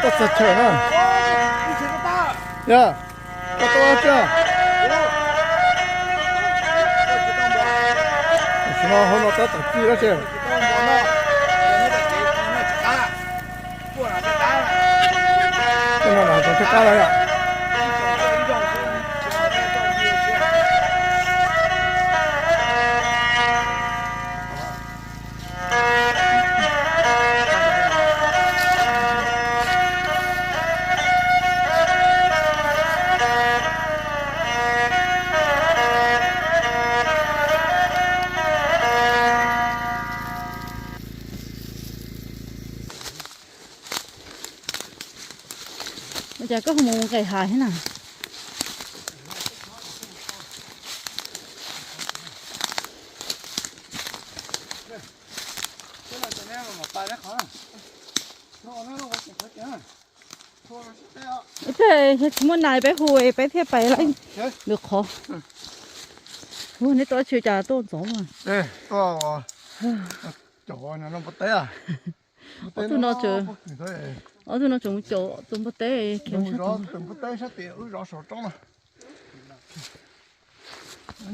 到这车呢。一千个大。呀，到多少钱？是吗？好了，到打几了去？现在哪种去干了呀？bây giờ có một cái hài thế nào thế muốn này bé hùi bé thế bé lại được khó hùi này tôi chưa trả tôi giống mà 네, 또 저거 나는 못 돼야. 어디 넣어줘? 네. 어디 넣어 좀 못돼 너무 rõ, đừng có tới sát tiền, rõ sổ trống này.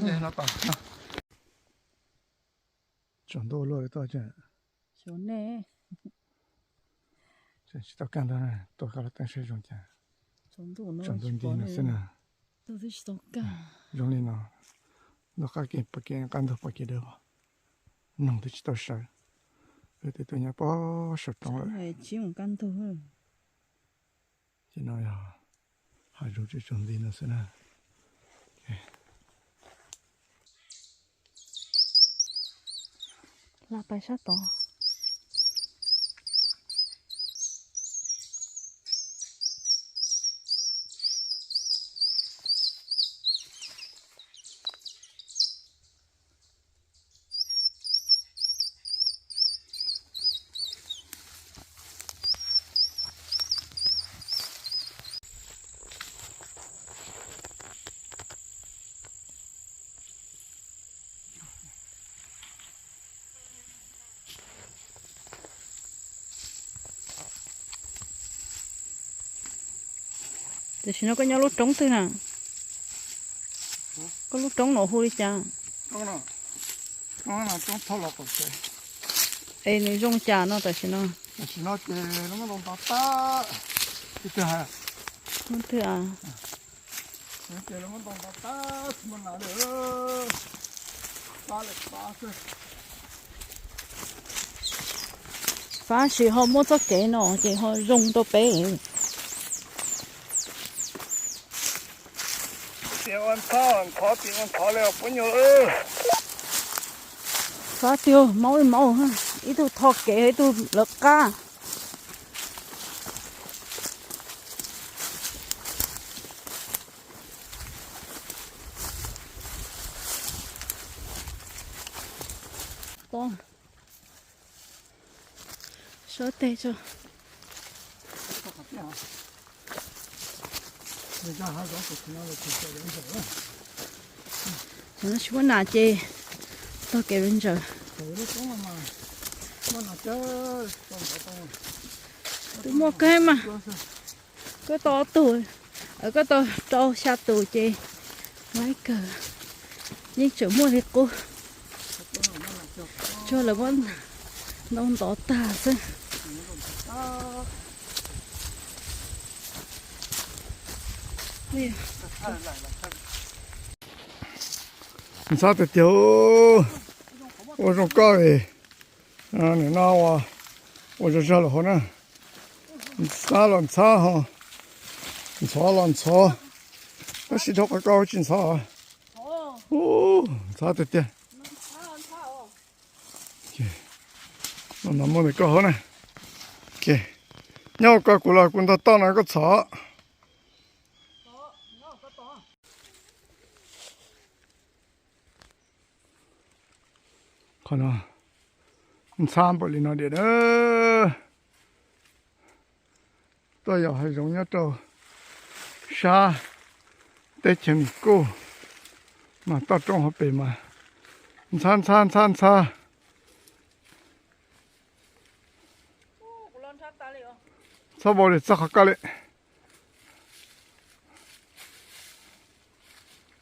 Đây nó tao. Chuẩn đồ lôi tao chứ. 좋네 Chỉ tao can đó này, tôi gọi là tên sử dụng chứ. 정도 넣어 Chuẩn đồ gì nó xin à. tôi thích tốt Dùng đi nào. Nó cái kiện bạc kiện can được bạc kiện được. Nông thì chỉ tao sợ. Rồi thì tôi nhớ bỏ sổ trống lại. này chỉ một căn thôi Chỉ nói à. Hai rồi chỉ chuẩn đi nó xin à. là bài sát to thì nó có nhau lúc trống thôi nè có lúc trống nổ hôi đi cha nó trong thâu lọc rồi. ê này rong trà nó tại sao nó Chỉ nó chơi nó mới lồng ta. Cái thứ hai. nó thứ à Nó chơi nó mới lồng ta, mình làm được. Ta lại ta thôi. phá sự họ mua cho kệ nó chỉ họ rong to bé Tiền ăn tiền ăn là bao nhiêu phá tiêu máu ha ít tôi thọ kệ tôi lợt ca to số tê cho Người ta hai đó thì nó là chỉ chơi đến rồi. nó chỉ muốn nà chê to kệ lên giờ Rồi nó cũng mà nó là chơi tôi mua cái mà cái to tuổi ở cái to xa tuổi chê mấy cờ nhưng chỗ mua thì cô cho là vẫn nông tỏ ta chứ sao thì tiểu我说高诶啊你那我就这了好呢你擦了擦哈你擦了擦那洗头发高进擦啊哦擦的点nó nằm ở đây có hả này kìa nhau cả cụ là cũng ta tao này có thở còn à sam bự nó để đó tôi giờ hay giống như trâu sa tết chừng cô mà tao trong họ bể mà san sa 差不多这下个嘞。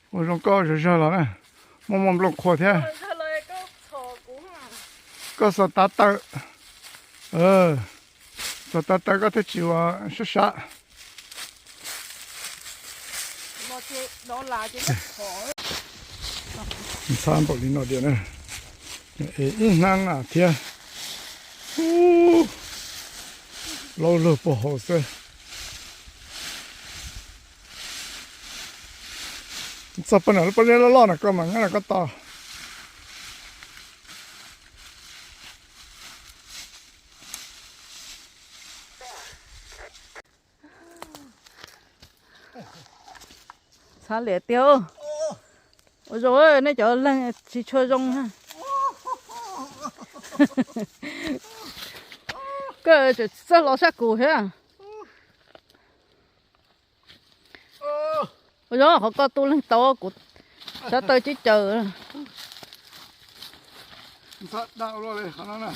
我说搞是啥了呢？我们不能扩天。个是打打，是打打个的酒啊是啥？三百零那点呢，一难啊天，老了不好噻。这不能不然老那个嘛，俺那个大。啥裂掉？我说那叫冷去车中哈。个就这老下狗去啊！我说họ có tu lên to của sao tôi chỉ chờ. Sao đau rồi khả năng này.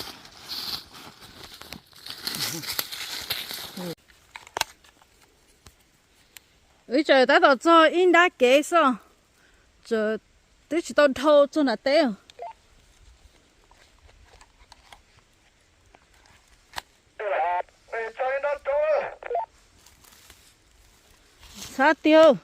Ôi trời ta đâu cho in đã kế sao? Giờ tôi chỉ tao thâu cho nó téo. Sao tiêu?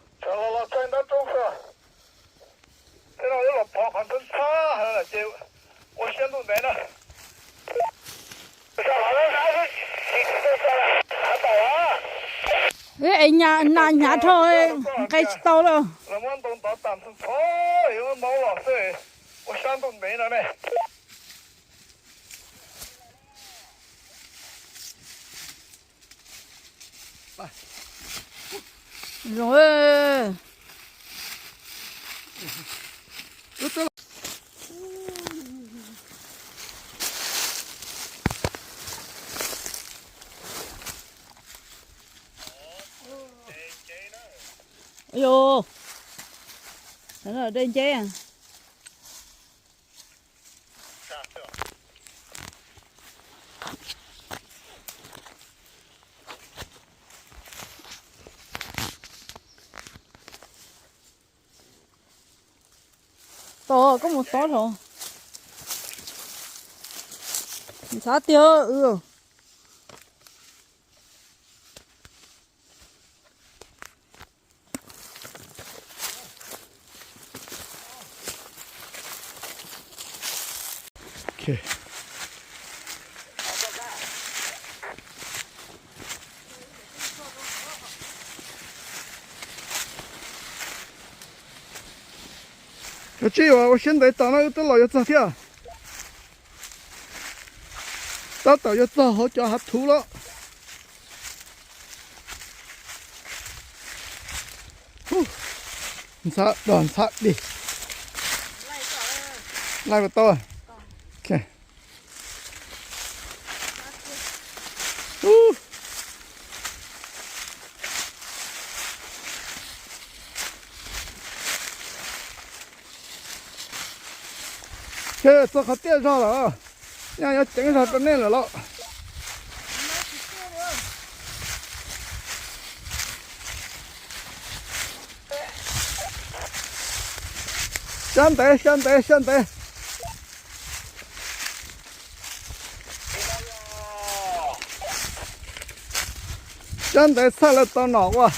Cái nhà thôi, cái tao đâu. Rồi. Ôi dồi. Đó là đen chế à. To, có một to rồi. Xá tiêu, Okay. Cái à, 我现在到那个都老要走跳，到要走好叫他吐了。你擦，乱擦的，来个刀啊！看，这可垫上了啊，要顶上都那了。先得，先得，先得。先得菜了到哪哇？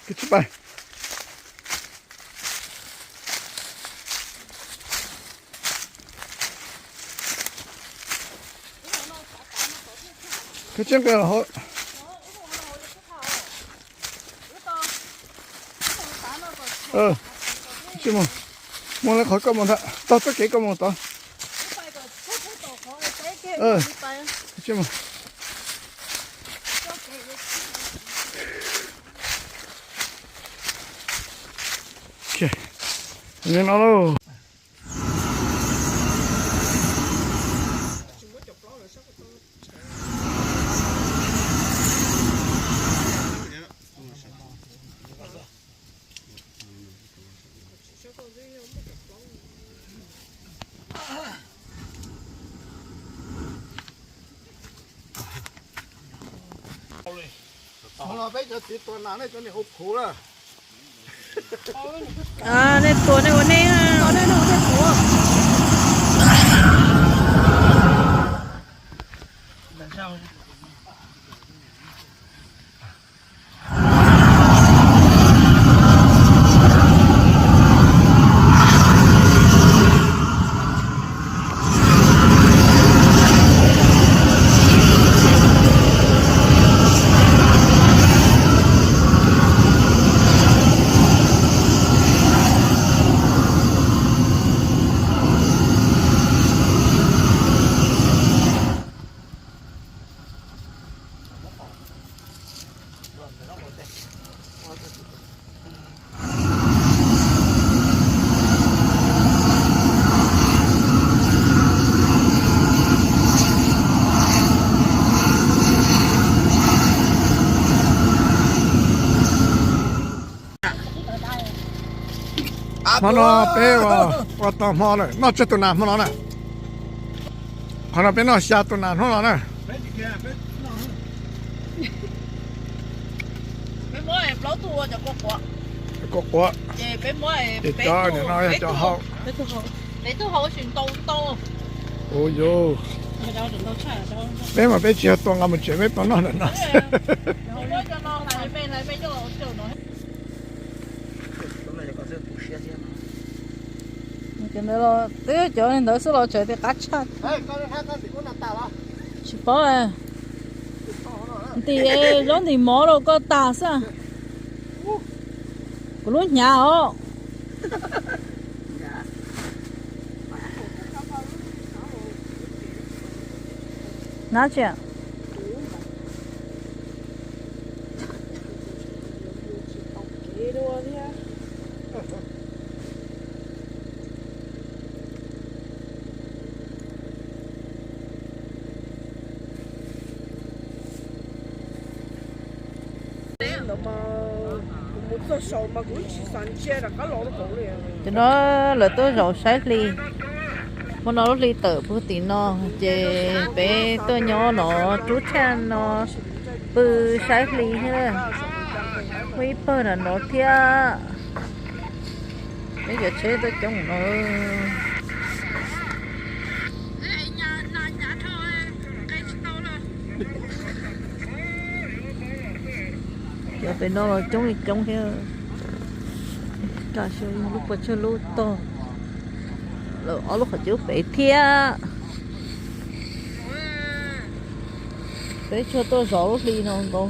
给去办。cái chân cái là họ chứ mà mua lại khỏi có một thằng tao tất cả có một tao chứ mà ok nên nó đâu nó bây giờ thì tuần nào này cho nên hộp khổ là à nên tuần này này ha đây nó cái khổ làm sao mà nó bé và tao mò này nó chết tuần nào mà nó này còn nó bé nó xa tuần nào nó này bé mỗi em lấu tua cho có quá chị bé mỗi em để cho để nói cho hậu bé tu hậu chuyển tô ôi yo bé mà bé chưa tuần làm một chuyện bé tuần nó là nó không có cho nó lại bên cho nó cái này là tới chỗ này đỡ số lo chơi thì cắt chặt chỉ có à thì giống thì mỏ đâu có tà sao có lúc nhà ó nói chuyện cho nó là tôi rau sấy ly mà nó ly tự bữa tí nó chế bé tôi nhỏ nó chút chan nó bự sấy ly hết mấy bữa là nó thia bây giờ chế tôi chống nó giờ bên đó là chống theo cả chơi lúc bữa chơi lúc to rồi ở lúc họ chịu bị thia để cho tôi rõ lúc đi nó có